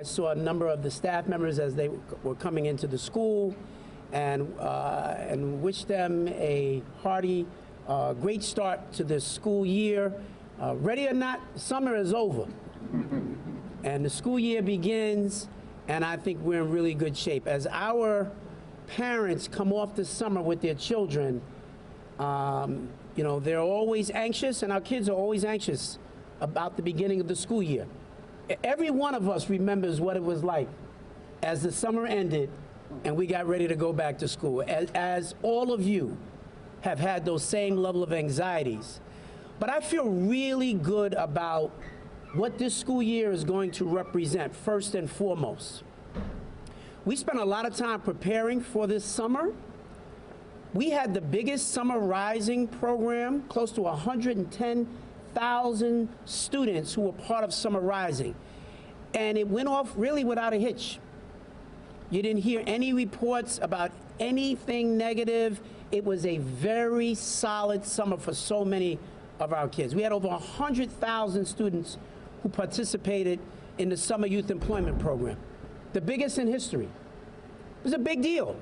I saw a number of the staff members as they were coming into the school and wished them a hearty, great start to this school year. Ready or not, summer is over. And the school year begins, and I think we're in really good shape. As our parents come off the summer with their children, you know, they're always anxious, and our kids are always anxious about the beginning of the school year. Every one of us remembers what it was like as the summer ended and we got ready to go back to school, as all of you have had those same level of anxieties. But I feel really good about what this school year is going to represent, first and foremost. We spent a lot of time preparing for this summer. We had the biggest summer rising program, close to 110,000 students who were part of Summer Rising. And it went off really without a hitch. You didn't hear any reports about anything negative. It was a very solid summer for so many of our kids. We had over 100,000 students who participated in the Summer Youth Employment Program, the biggest in history. It was a big deal.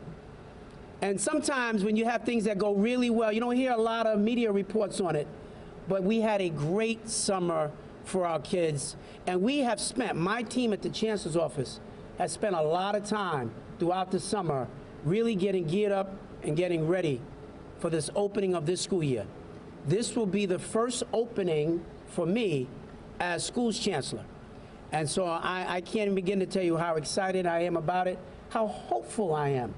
And sometimes when you have things that go really well, you don't hear a lot of media reports on it, but we had a great summer for our kids. And we have spent, my team at the Chancellor's office has spent a lot of time throughout the summer really getting geared up and getting ready for this opening of this school year. This will be the first opening for me as Schools Chancellor. And so I can't even begin to tell you how excited I am about it, how hopeful I am.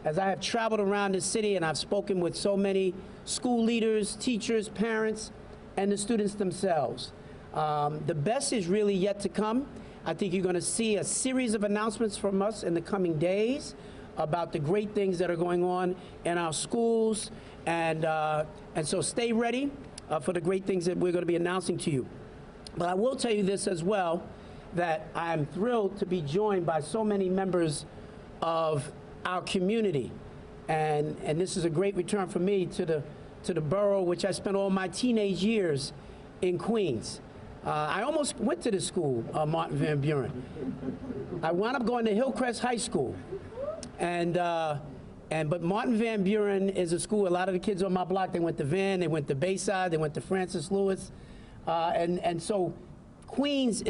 As I have traveled around the city and I've spoken with so many school leaders, teachers, parents, and the students themselves. The best is really yet to come. I think you're going to see a series of announcements from us in the coming days about the great things that are going on in our schools. And so stay ready for the great things that we're going to be announcing to you. But I will tell you this as well, that I'm thrilled to be joined by so many members of our community. And this is a great return for me to the borough, which I spent all my teenage years in Queens. I almost went to the school, Martin Van Buren. I wound up going to Hillcrest High School. But Martin Van Buren is a school, a lot of the kids on my block, they went to Van, they went to Bayside, they went to Francis Lewis. And so Queens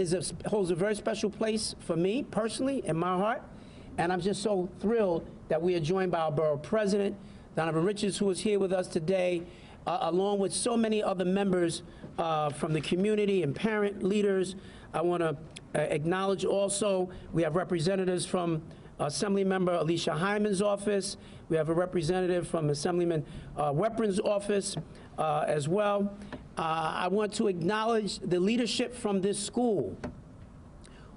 holds a very special place for me, personally, in my heart. And I'm just so thrilled that we are joined by our borough president, Donovan Richards, who is here with us today, along with so many other members from the community and parent leaders. I want to acknowledge also, we have representatives from Assemblymember Alicia Hyman's office. We have a representative from Assemblyman Weprin's office as well. I want to acknowledge the leadership from this school,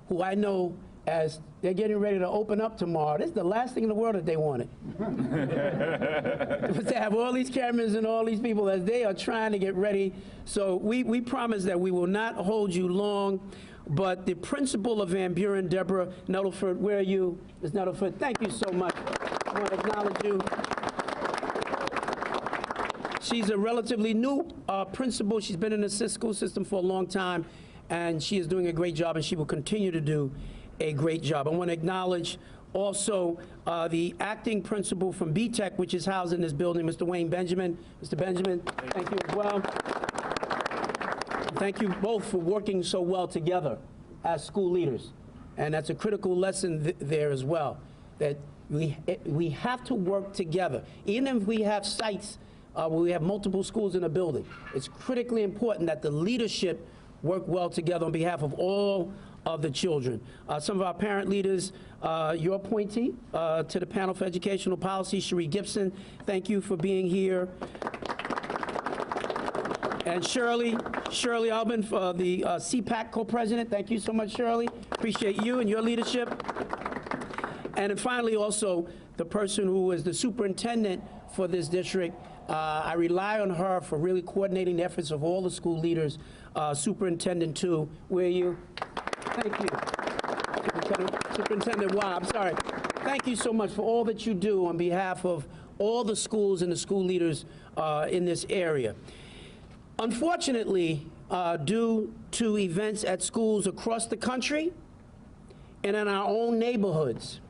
who I know as they're getting ready to open up tomorrow. This is the last thing in the world that they wanted. But to have all these cameras and all these people as they are trying to get ready. So we promise that we will not hold you long. But the principal of Van Buren, Deborah Nettleford, where are you? Ms. Nettleford, thank you so much. I want to acknowledge you. She's a relatively new principal. She's been in the school system for a long time, and she is doing a great job, and she will continue to do a great job. I want to acknowledge also the acting principal from BTEC, which is housed in this building, Mr. Wayne Benjamin. Mr. Benjamin, thank you as well. Thank you both for working so well together as school leaders. And that's a critical lesson there as well, that we have to work together. Even if we have sites where we have multiple schools in a building, it's critically important that the leadership work well together on behalf of all of the children. Some of our parent leaders, your appointee to the panel for educational policy, Cherie Gibson, thank you for being here. And Shirley Albin, the CPAC co-president, thank you so much, Shirley. Appreciate you and your leadership. And then finally also the person who is the superintendent for this district. I rely on her for really coordinating the efforts of all the school leaders. Superintendent Tu, where are you? Thank you. Superintendent Wah, I'm sorry. Thank you so much for all that you do on behalf of all the schools and the school leaders in this area. Unfortunately, due to events at schools across the country and in our own neighborhoods.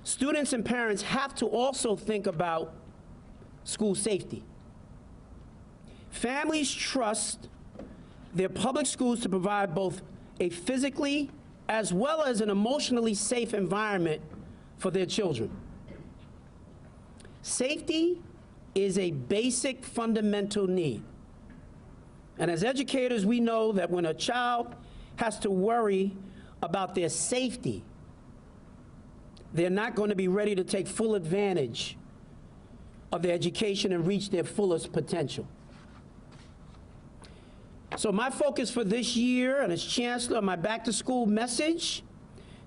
Students and parents have to also think about school safety. Families trust their public schools to provide both a physically as well as an emotionally safe environment for their children. Safety is a basic fundamental need. And as educators, we know that when a child has to worry about their safety, they're not going to be ready to take full advantage of their education and reach their fullest potential. So my focus for this year, and as Chancellor, my back-to-school message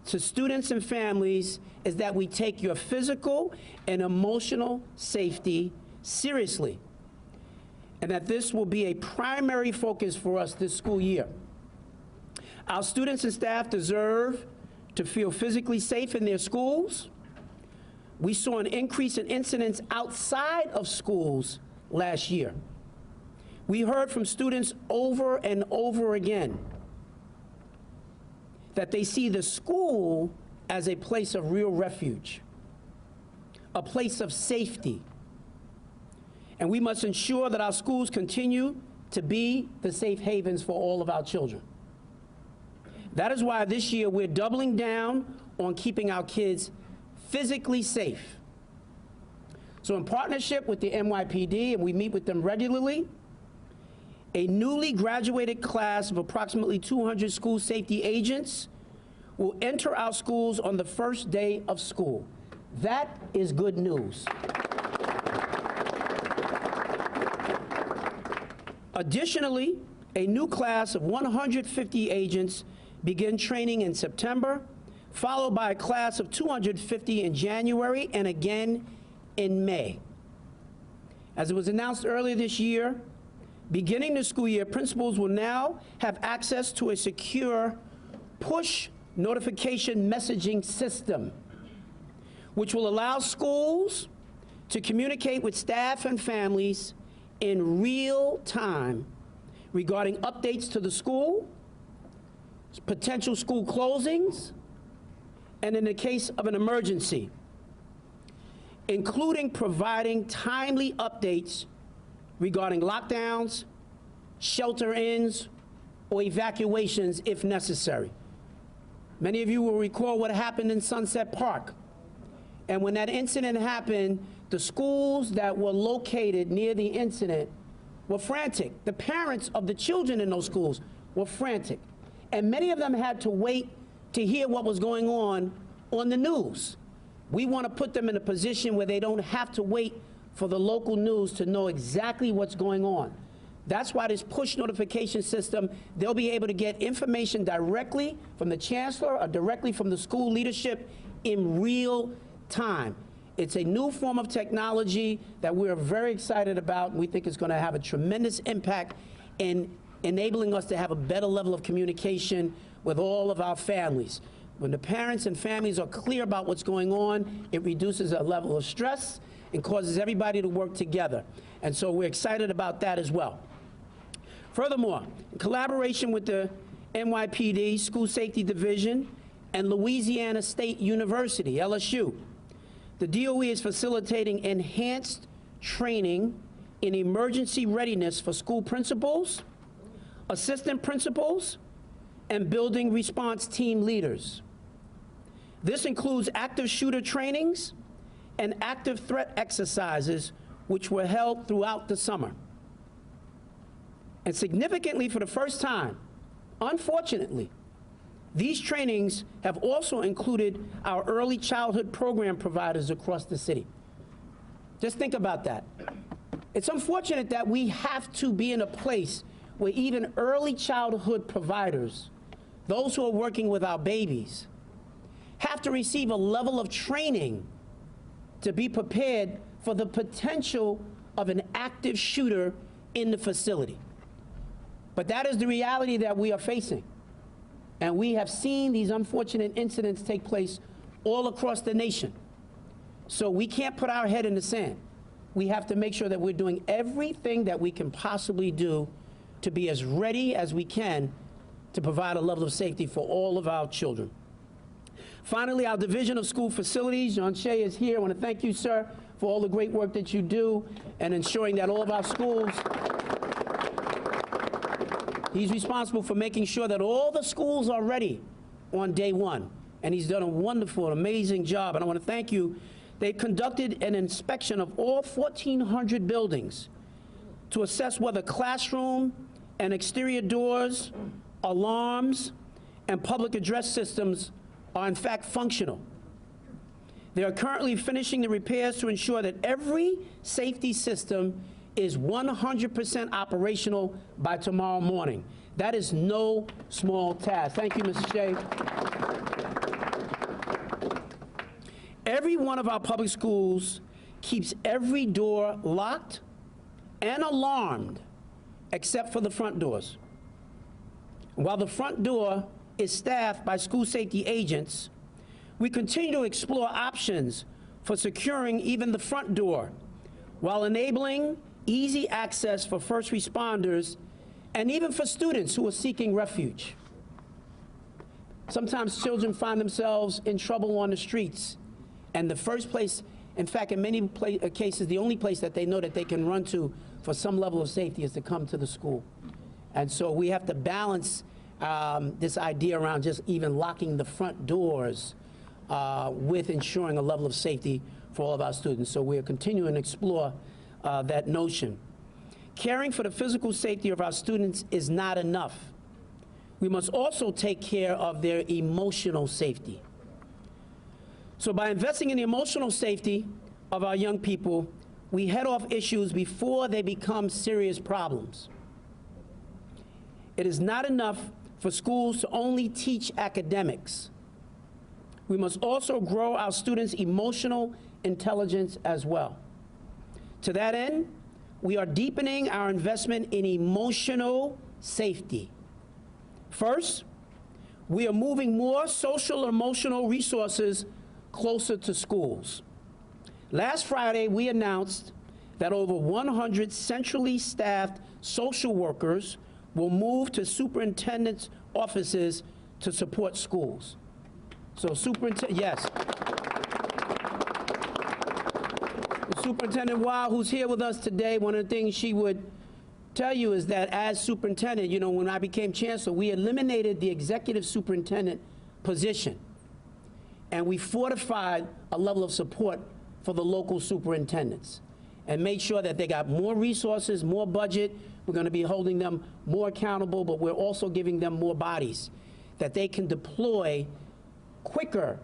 to students and families is that we take your physical and emotional safety seriously, and that this will be a primary focus for us this school year. Our students and staff deserve to feel physically safe in their schools. We saw an increase in incidents outside of schools last year. We heard from students over and over again that they see the school as a place of real refuge, a place of safety. And we must ensure that our schools continue to be the safe havens for all of our children. That is why this year we're doubling down on keeping our kids physically safe. So in partnership with the NYPD, and we meet with them regularly, a newly graduated class of approximately 200 school safety agents will enter our schools on the first day of school. That is good news. Additionally, a new class of 150 agents begin training in September, followed by a class of 250 in January and again in May. As it was announced earlier this year, beginning the school year, principals will now have access to a secure push notification messaging system, which will allow schools to communicate with staff and families in real time regarding updates to the school, potential school closings, and in the case of an emergency, including providing timely updates regarding lockdowns, shelter-ins, or evacuations if necessary. Many of you will recall what happened in Sunset Park. And when that incident happened, the schools that were located near the incident were frantic. The parents of the children in those schools were frantic. And many of them had to wait to hear what was going on the news. We want to put them in a position where they don't have to wait for the local news to know exactly what's going on. That's why this push notification system, they'll be able to get information directly from the chancellor or directly from the school leadership in real time. It's a new form of technology that we're very excited about, and we think it's going to have a tremendous impact in enabling us to have a better level of communication with all of our families. When the parents and families are clear about what's going on, it reduces a level of stress and causes everybody to work together. And so we're excited about that as well. Furthermore, in collaboration with the NYPD School Safety Division and Louisiana State University, LSU, the DOE is facilitating enhanced training in emergency readiness for school principals, assistant principals, and building response team leaders. This includes active shooter trainings and active threat exercises, which were held throughout the summer. And significantly, for the first time, unfortunately, these trainings have also included our early childhood program providers across the city. Just think about that. It's unfortunate that we have to be in a place where even early childhood providers, those who are working with our babies, have to receive a level of training to be prepared for the potential of an active shooter in the facility. But that is the reality that we are facing. And we have seen these unfortunate incidents take place all across the nation. So we can't put our head in the sand. We have to make sure that we're doing everything that we can possibly do to be as ready as we can to provide a level of safety for all of our children. Finally, our Division of School Facilities, John Shea is here. I want to thank you, sir, for all the great work that you do and ensuring that all of our schools, he's responsible for making sure that all the schools are ready on day one. And he's done a wonderful, amazing job. And I want to thank you. They conducted an inspection of all 1,400 buildings to assess whether classroom and exterior doors, alarms, and public address systems are in fact functional. They are currently finishing the repairs to ensure that every safety system is 100% operational by tomorrow morning. That is no small task. Thank you, Mr. Shea. Every one of our public schools keeps every door locked and alarmed except for the front doors. While the front door is staffed by school safety agents, we continue to explore options for securing even the front door while enabling easy access for first responders and even for students who are seeking refuge. Sometimes children find themselves in trouble on the streets, and the first place, in fact, in many cases, the only place that they know that they can run to for some level of safety is to come to the school. And so we have to balance this idea around just even locking the front doors with ensuring a level of safety for all of our students. So we are continuing to explore that notion. Caring for the physical safety of our students is not enough. We must also take care of their emotional safety. So by investing in the emotional safety of our young people, we head off issues before they become serious problems. It is not enough for schools to only teach academics. We must also grow our students' emotional intelligence as well. To that end, we are deepening our investment in emotional safety. First, we are moving more social and emotional resources closer to schools. Last Friday, we announced that over 100 centrally staffed social workers will move to superintendents' offices to support schools. So yes. Superintendent Weil, who's here with us today, one of the things she would tell you is that as superintendent, you know, when I became chancellor, we eliminated the executive superintendent position. And we fortified a level of support for the local superintendents and made sure that they got more resources, more budget. We're going to be holding them more accountable, but we're also giving them more bodies that they can deploy quicker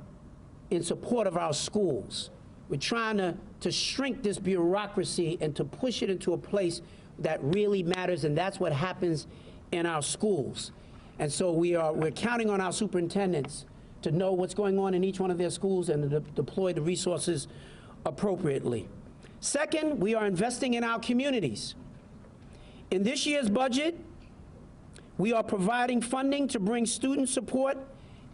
in support of our schools. We're trying to shrink this bureaucracy and to push it into a place that really matters, and that's what happens in our schools. And so we're counting on our superintendents to know what's going on in each one of their schools and to deploy the resources appropriately. Second, we are investing in our communities. In this year's budget, we are providing funding to bring student support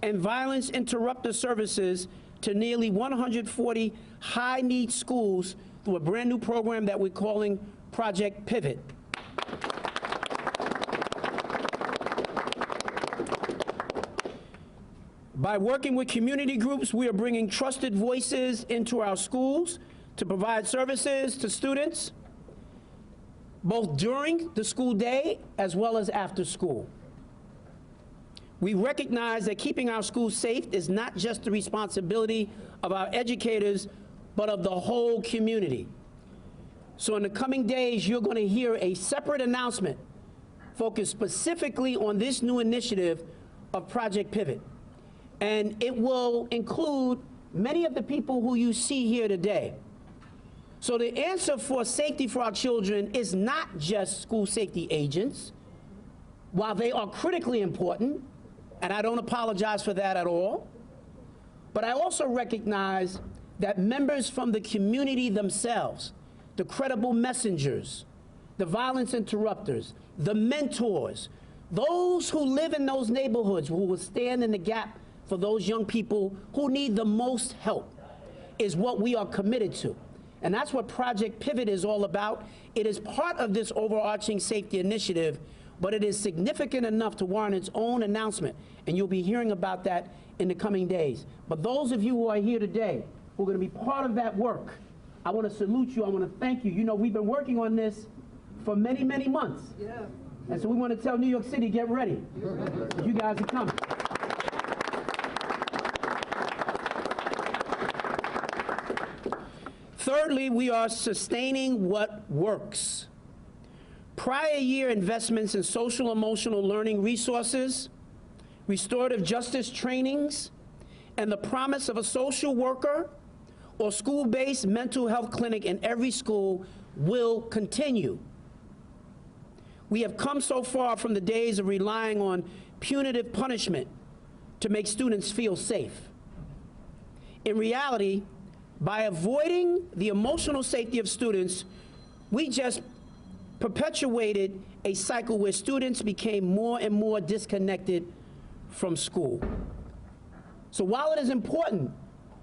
and violence interrupter services to nearly 140 high-need schools through a brand new program that we're calling Project Pivot. By working with community groups, we are bringing trusted voices into our schools to provide services to students, both during the school day as well as after school. We recognize that keeping our schools safe is not just the responsibility of our educators, but of the whole community. So in the coming days, you're going to hear a separate announcement focused specifically on this new initiative of Project Pivot. And it will include many of the people who you see here today. So the answer for safety for our children is not just school safety agents. While they are critically important, and I don't apologize for that at all, but I also recognize that members from the community themselves, the credible messengers, the violence interrupters, the mentors, those who live in those neighborhoods who will stand in the gap for those young people who need the most help, is what we are committed to. And that's what Project Pivot is all about. It is part of this overarching safety initiative but it is significant enough to warrant its own announcement, and you'll be hearing about that in the coming days. But those of you who are here today, who are going to be part of that work, I want to salute you. I want to thank you. You know, we've been working on this for many, many months. Yeah. And so we want to tell New York City, get ready. You guys are coming. Thirdly, we are sustaining what works. Prior year investments in social emotional learning resources, restorative justice trainings, and the promise of a social worker or school-based mental health clinic in every school will continue. We have come so far from the days of relying on punitive punishment to make students feel safe. In reality, by avoiding the emotional safety of students, we just perpetuated a cycle where students became more and more disconnected from school. So while it is important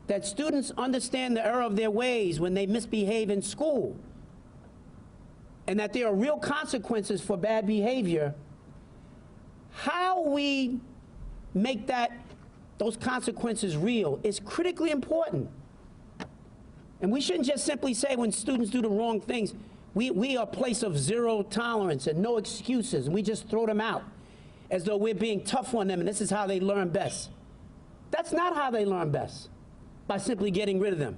that students understand the error of their ways when they misbehave in school, and that there are real consequences for bad behavior, how we make those consequences real is critically important. And we shouldn't just simply say when students do the wrong things, we are a place of zero tolerance and no excuses, and we just throw them out as though we're being tough on them and this is how they learn best. That's not how they learn best, by simply getting rid of them.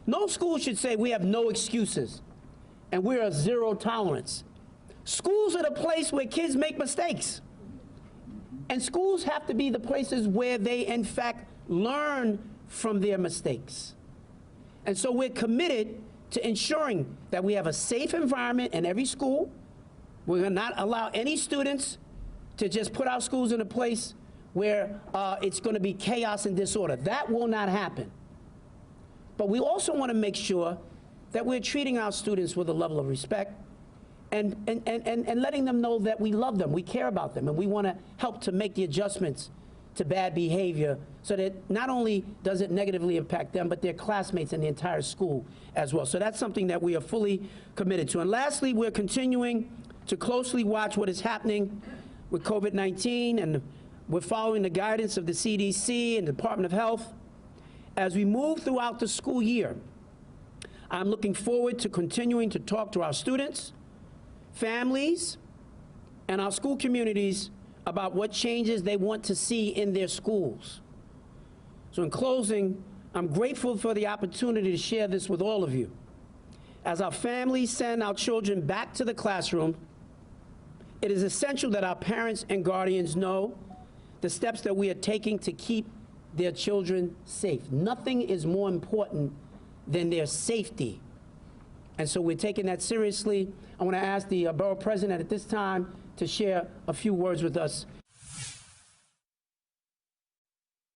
No school should say we have no excuses and we're a zero tolerance. Schools are the place where kids make mistakes. And schools have to be the places where they, in fact, learn from their mistakes. And so we're committed to ensuring that we have a safe environment in every school. We're going to not allow any students to just put our schools in a place where it's going to be chaos and disorder. That will not happen. But we also want to make sure that we're treating our students with a level of respect and letting them know that we love them, we care about them, and we want to help to make the adjustments to bad behavior so that not only does it negatively impact them, but their classmates and the entire school as well. So that's something that we are fully committed to. And lastly, we're continuing to closely watch what is happening with COVID-19, and we're following the guidance of the CDC and the Department of Health. As we move throughout the school year, I'm looking forward to continuing to talk to our students, families, and our school communities about what changes they want to see in their schools. So in closing, I'm grateful for the opportunity to share this with all of you. As our families send our children back to the classroom, it is essential that our parents and guardians know the steps that we are taking to keep their children safe. Nothing is more important than their safety. And so we're taking that seriously. I want to ask the borough president at this time to share a few words with us.